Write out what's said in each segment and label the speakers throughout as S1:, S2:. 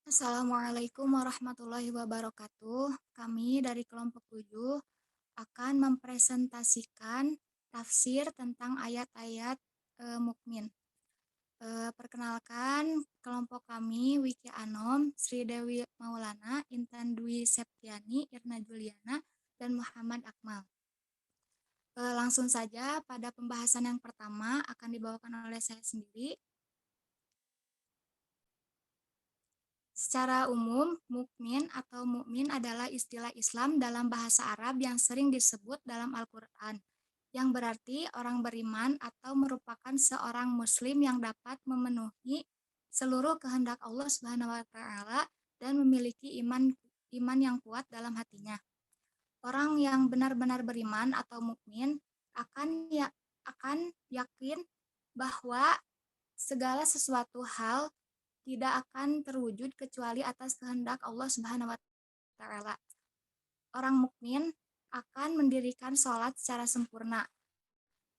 S1: Assalamualaikum warahmatullahi wabarakatuh. Kami dari kelompok 7 akan mempresentasikan tafsir tentang ayat-ayat mukmin. Perkenalkan kelompok kami Wiki Anom, Sri Dewi Maulana, Intan Dwi Septiani, Irna Juliana, dan Muhammad Akmal. Langsung saja pada pembahasan yang pertama akan dibawakan oleh saya sendiri. Secara umum, mukmin atau mukmin adalah istilah Islam dalam bahasa Arab yang sering disebut dalam Al-Quran, yang berarti orang beriman atau merupakan seorang muslim yang dapat memenuhi seluruh kehendak Allah Subhanahu wa taala dan memiliki iman yang kuat dalam hatinya. Orang yang benar-benar beriman atau mukmin akan yakin bahwa segala sesuatu hal tidak akan terwujud kecuali atas kehendak Allah Subhanahu wa taala. Orang mukmin akan mendirikan sholat secara sempurna.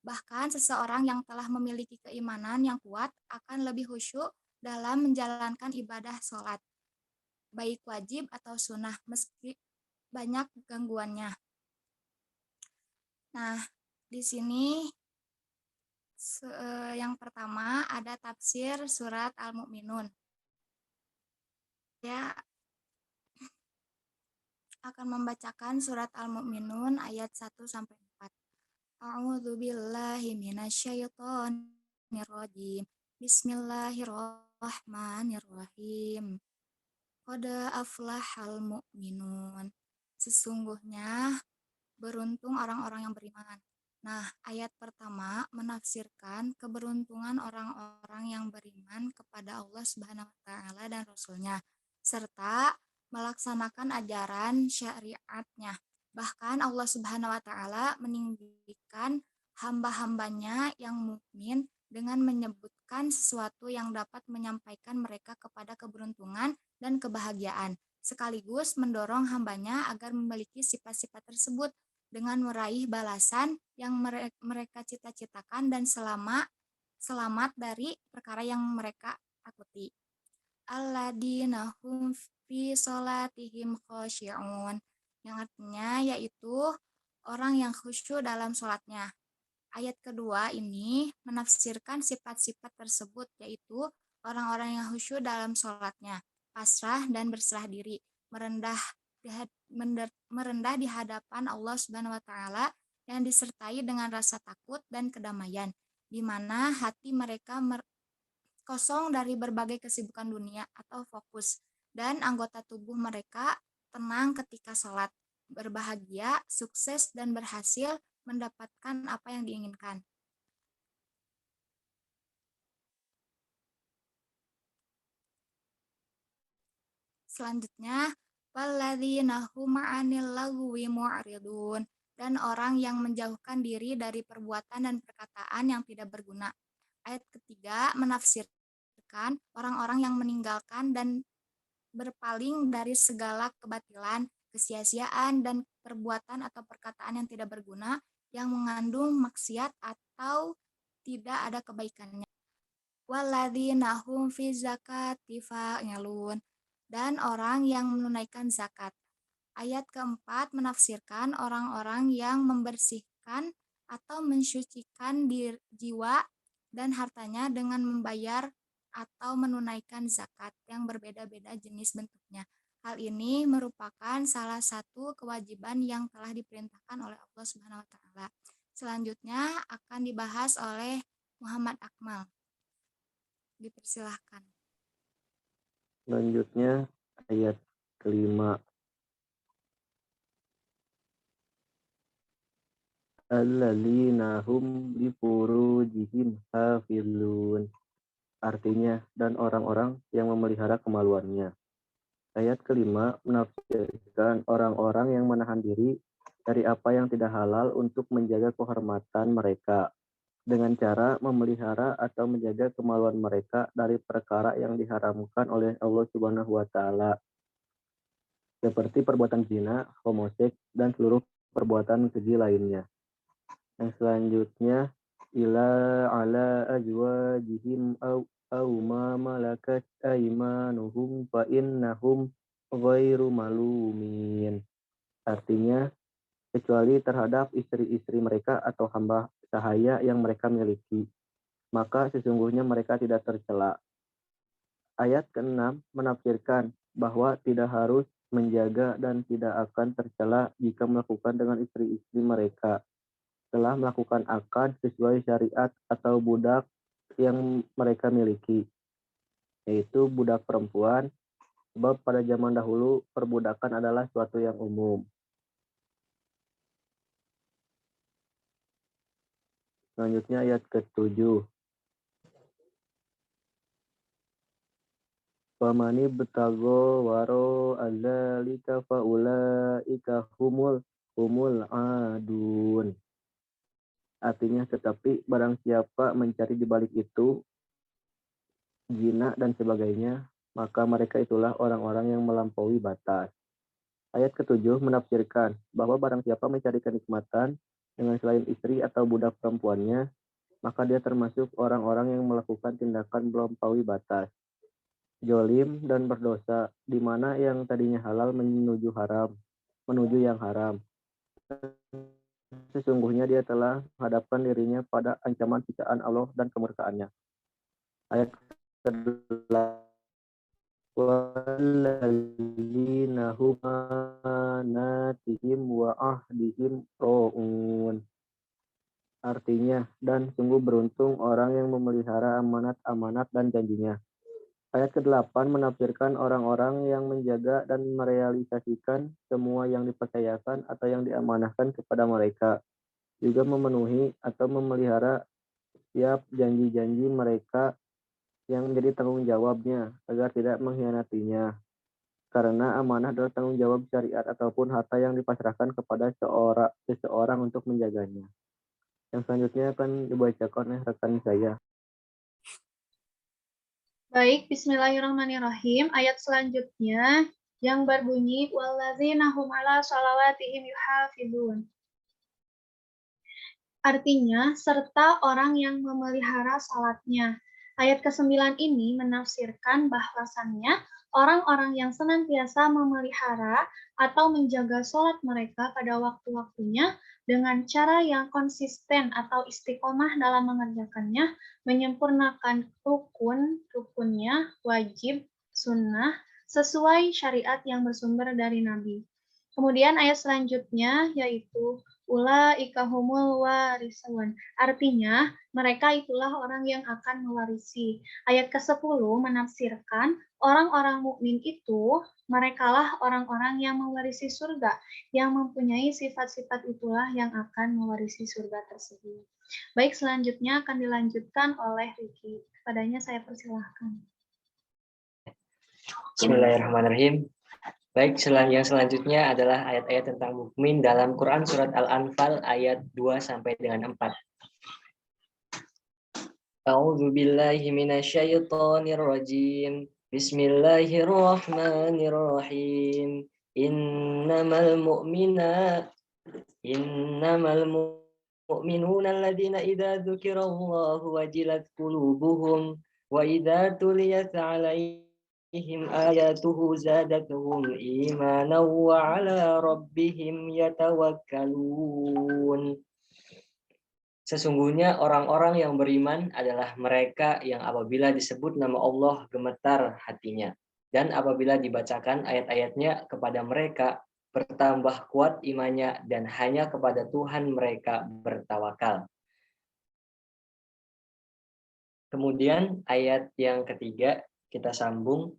S1: Bahkan seseorang yang telah memiliki keimanan yang kuat akan lebih khusyuk dalam menjalankan ibadah sholat, baik wajib atau sunnah, meski banyak gangguannya. Nah, di sini yang pertama ada tafsir surat Al-Mu'minun. Ya, akan membacakan surat Al-Mu'minun ayat 1 sampai 4. A'udzu billahi minasyaitonir rajim. Bismillahirrahmanirrahim. Qad aflahal mu'minun. Sesungguhnya beruntung orang-orang yang beriman. Nah, ayat pertama menafsirkan keberuntungan orang-orang yang beriman kepada Allah Subhanahu wa taala dan Rasul-Nya, serta melaksanakan ajaran syariatnya. Bahkan Allah Subhanahu wa taala meninggikan hamba-hambanya yang mukmin dengan menyebutkan sesuatu yang dapat menyampaikan mereka kepada keberuntungan dan kebahagiaan, sekaligus mendorong hambanya agar memiliki sifat-sifat tersebut dengan meraih balasan yang mereka cita-citakan dan selamat dari perkara yang mereka takuti. Alladzina hum fi sholatihim khashi'un, yang artinya yaitu orang yang khusyuk dalam sholatnya. Ayat kedua ini menafsirkan sifat-sifat tersebut, yaitu orang-orang yang khusyuk dalam sholatnya, pasrah dan berserah diri, merendah di hadapan Allah Subhanahu wa taala yang disertai dengan rasa takut dan kedamaian, di mana hati mereka kosong dari berbagai kesibukan dunia atau fokus, dan anggota tubuh mereka tenang ketika sholat, berbahagia, sukses, dan berhasil mendapatkan apa yang diinginkan. Selanjutnya, walladzina hum 'anil lagwi mu'ridun, dan orang yang menjauhkan diri dari perbuatan dan perkataan yang tidak berguna. Ayat ketiga menafsirkan orang-orang yang meninggalkan dan berpaling dari segala kebatilan, kesia-siaan, dan perbuatan atau perkataan yang tidak berguna, yang mengandung maksiat atau tidak ada kebaikannya. Walladzina hum fi zakati fa'ilun, dan orang yang menunaikan zakat. Ayat keempat menafsirkan orang-orang yang membersihkan atau mensucikan jiwa dan hartanya dengan membayar atau menunaikan zakat yang berbeda-beda jenis bentuknya. Hal ini merupakan salah satu kewajiban yang telah diperintahkan oleh Allah Subhanahu wa taala. Selanjutnya akan dibahas oleh Muhammad Akmal. Dipersilahkan.
S2: Selanjutnya ayat kelima. Alladzina hum li furujihim hafizun. Artinya, dan orang-orang yang memelihara kemaluannya. Ayat kelima menafsirkan orang-orang yang menahan diri dari apa yang tidak halal untuk menjaga kehormatan mereka, dengan cara memelihara atau menjaga kemaluan mereka dari perkara yang diharamkan oleh Allah Subhanahu wa taala, seperti perbuatan zina, homoseks, dan seluruh perbuatan keji lainnya. Yang selanjutnya, ila ala ajwajihim aw ma malakat aymanuhum fa innahum ghairu malumin. Artinya, kecuali terhadap istri-istri mereka atau hamba sahaya yang mereka miliki, maka sesungguhnya mereka tidak tercela. Ayat ke-6 menafsirkan bahwa tidak harus menjaga dan tidak akan tercela jika melakukan dengan istri-istri mereka telah melakukan akad sesuai syariat atau budak yang mereka miliki, yaitu budak perempuan, sebab pada zaman dahulu perbudakan adalah suatu yang umum. Selanjutnya ayat ke-7. Famani betago waro adzalika faulaika humul adun. Artinya, tetapi barang siapa mencari di balik itu zina dan sebagainya, maka mereka itulah orang-orang yang melampaui batas. Ayat ke-7 menafsirkan bahwa barang siapa mencari kenikmatan dengan selain istri atau budak perempuannya, maka dia termasuk orang-orang yang melakukan tindakan melampaui batas, jolim dan berdosa, di mana yang tadinya halal menuju yang haram. Sesungguhnya dia telah menghadapkan dirinya pada ancaman siksaan Allah dan kemurkaannya. Ayat ke-8, walladzina hum amanatihim wa ahdihim ra'un. Artinya, dan sungguh beruntung orang yang memelihara amanat-amanat dan janjinya. Ayat ke-8 menafsirkan orang-orang yang menjaga dan merealisasikan semua yang dipercayakan atau yang diamanahkan kepada mereka, juga memenuhi atau memelihara setiap janji-janji mereka yang menjadi tanggung jawabnya agar tidak mengkhianatinya. Karena amanah adalah tanggung jawab syariat ataupun harta yang dipasrahkan kepada seseorang untuk menjaganya. Yang selanjutnya akan dibacakan oleh rekan saya.
S3: Baik, bismillahirrahmanirrahim. Ayat selanjutnya yang berbunyi walladzina hum ala shalawatihim yuhafizun. Artinya, serta orang yang memelihara salatnya. Ayat ke-9 ini menafsirkan bahwasannya orang-orang yang senantiasa memelihara atau menjaga sholat mereka pada waktu-waktunya dengan cara yang konsisten atau istiqomah dalam mengerjakannya, menyempurnakan rukunnya, wajib, sunnah, sesuai syariat yang bersumber dari Nabi. Kemudian ayat selanjutnya yaitu ulaika humul warisun. Artinya, mereka itulah orang yang akan mewarisi. Ayat ke-10 menafsirkan orang-orang mukmin itu merekalah orang-orang yang mewarisi surga, yang mempunyai sifat-sifat itulah yang akan mewarisi surga tersebut. Baik, selanjutnya akan dilanjutkan oleh Riki. Padanya saya persilahkan.
S4: Bismillahirrahmanirrahim. Baik, yang selanjutnya adalah ayat-ayat tentang mukmin dalam Quran surat Al-Anfal ayat 2 sampai dengan 4. A'udzu billahi minasyaitonir rajim. Bismillahirrahmanirrahim. Innamal mu'minuna alladzina idza dzukirallahu wajilat qulubuhum wa idza tuliyat 'alaihim ayatuhu zadatuhum imanan wa ala rabbihim yatawakkalun. Sesungguhnya orang-orang yang beriman adalah mereka yang apabila disebut nama Allah gemetar hatinya, dan apabila dibacakan ayat-ayatnya kepada mereka bertambah kuat imannya, dan hanya kepada Tuhan mereka bertawakal. Kemudian ayat yang ketiga kita sambung.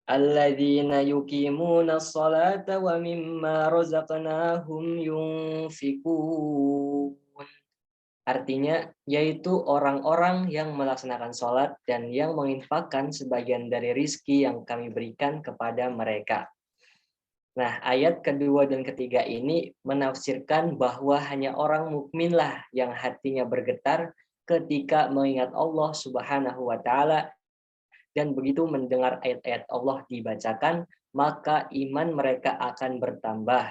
S4: Alladzina yuqimuna sholata wa mimma razaqnahum yunfikun. Artinya, yaitu orang-orang yang melaksanakan sholat dan yang menginfakkan sebagian dari rizki yang kami berikan kepada mereka. Nah, ayat kedua dan ketiga ini menafsirkan bahwa hanya orang mukminlah yang hatinya bergetar ketika mengingat Allah Subhanahu wa Ta'ala, dan begitu mendengar ayat-ayat Allah dibacakan, maka iman mereka akan bertambah.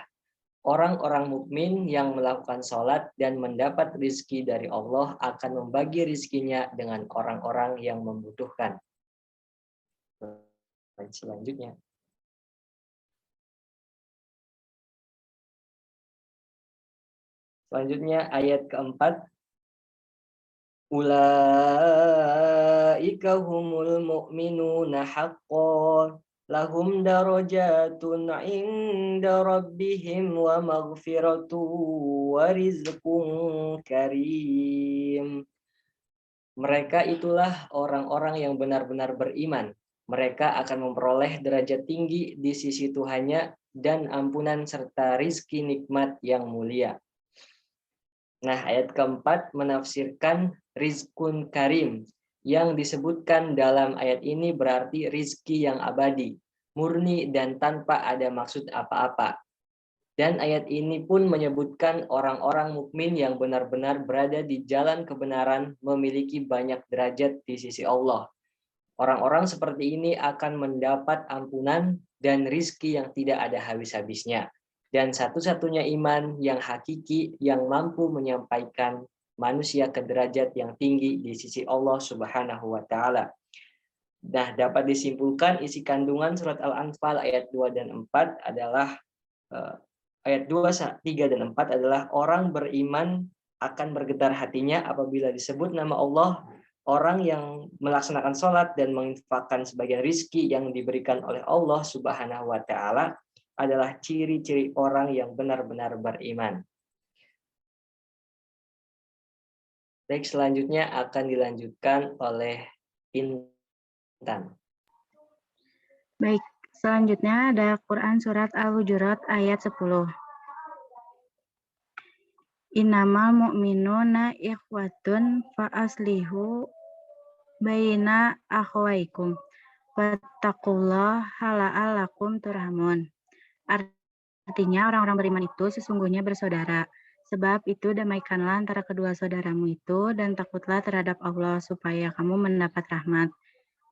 S4: Orang-orang mukmin yang melakukan sholat dan mendapat rizki dari Allah akan membagi rizkinya dengan orang-orang yang membutuhkan. Selanjutnya. Selanjutnya ayat keempat. Ulaika humul mu'minuna haqqan lahum darajatun inda rabbihim wa maghfiratu wa rizqun karim. Mereka itulah orang-orang yang benar-benar beriman. Mereka akan memperoleh derajat tinggi di sisi Tuhannya dan ampunan serta rizki nikmat yang mulia. Nah, ayat keempat menafsirkan rizkun karim. Yang disebutkan dalam ayat ini berarti rizki yang abadi, murni dan tanpa ada maksud apa-apa. Dan ayat ini pun menyebutkan orang-orang mukmin yang benar-benar berada di jalan kebenaran memiliki banyak derajat di sisi Allah. Orang-orang seperti ini akan mendapat ampunan dan rizki yang tidak ada habis-habisnya. Dan satu-satunya iman yang hakiki yang mampu menyampaikan manusia ke derajat yang tinggi di sisi Allah Subhanahu wa Ta'ala. Nah, dapat disimpulkan isi kandungan surat Al-Anfal ayat 2 dan 4 adalah ayat 2, 3 dan 4 adalah orang beriman akan bergetar hatinya apabila disebut nama Allah. Orang yang melaksanakan sholat dan menginfakkan sebagian rizki yang diberikan oleh Allah Subhanahu wa Ta'ala adalah ciri-ciri orang yang benar-benar beriman. Baik, selanjutnya akan dilanjutkan oleh Intan.
S5: Baik, selanjutnya ada Quran Surat Al-Hujurat ayat 10. Innamal mu'minuna ikhwatun fa'aslihu baina akhwaikum wattaqullaha la'allakum turhamun. Artinya orang-orang beriman itu sesungguhnya bersaudara. Sebab itu damaikanlah antara kedua saudaramu itu dan takutlah terhadap Allah supaya kamu mendapat rahmat.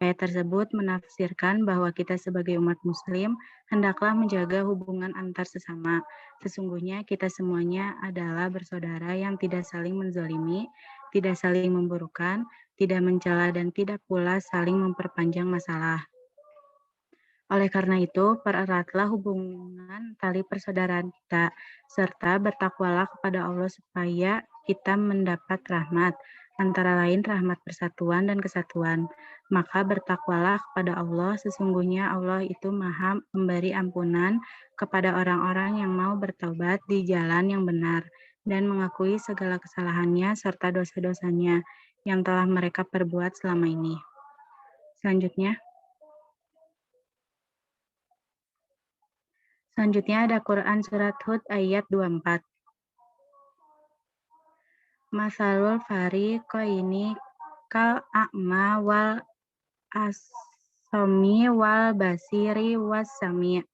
S5: Ayat tersebut menafsirkan bahwa kita sebagai umat muslim hendaklah menjaga hubungan antar sesama. Sesungguhnya kita semuanya adalah bersaudara yang tidak saling menzalimi, tidak saling memburukan, tidak mencela dan tidak pula saling memperpanjang masalah. Oleh karena itu, pereratlah hubungan tali persaudaraan kita, serta bertakwalah kepada Allah supaya kita mendapat rahmat, antara lain rahmat persatuan dan kesatuan. Maka bertakwalah kepada Allah, sesungguhnya Allah itu Maha memberi ampunan kepada orang-orang yang mau bertaubat di jalan yang benar dan mengakui segala kesalahannya serta dosa-dosanya yang telah mereka perbuat selama ini. Selanjutnya ada Quran Surat Hud ayat 24. Masalul fariqaini kal a'ma wal as-sami wal basiri was sami.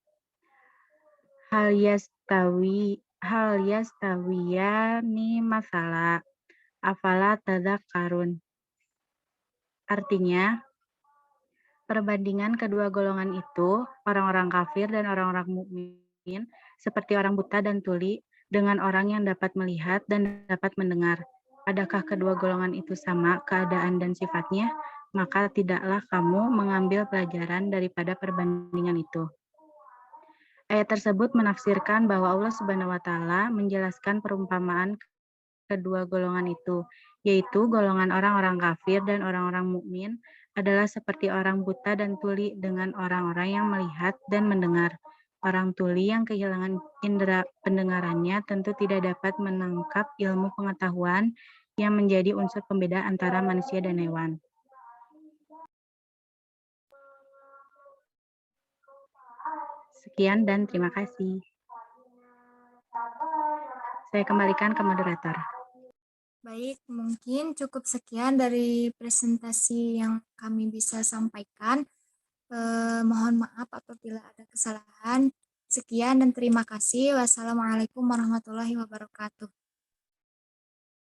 S5: Hal yastawiyani masala afala tadzakkarun. Artinya, perbandingan kedua golongan itu, orang-orang kafir dan orang-orang mukmin, seperti orang buta dan tuli, dengan orang yang dapat melihat dan dapat mendengar. Adakah kedua golongan itu sama keadaan dan sifatnya? Maka tidaklah kamu mengambil pelajaran daripada perbandingan itu. Ayat tersebut menafsirkan bahwa Allah Subhanahu wa Ta'ala menjelaskan perumpamaan kedua golongan itu, yaitu golongan orang-orang kafir dan orang-orang mukmin adalah seperti orang buta dan tuli dengan orang-orang yang melihat dan mendengar. Orang tuli yang kehilangan indera pendengarannya tentu tidak dapat menangkap ilmu pengetahuan yang menjadi unsur pembeda antara manusia dan hewan. Sekian dan terima kasih. Saya kembalikan ke moderator.
S1: Baik, mungkin cukup sekian dari presentasi yang kami bisa sampaikan. Mohon maaf apabila ada kesalahan. Sekian dan terima kasih. Wassalamualaikum warahmatullahi wabarakatuh.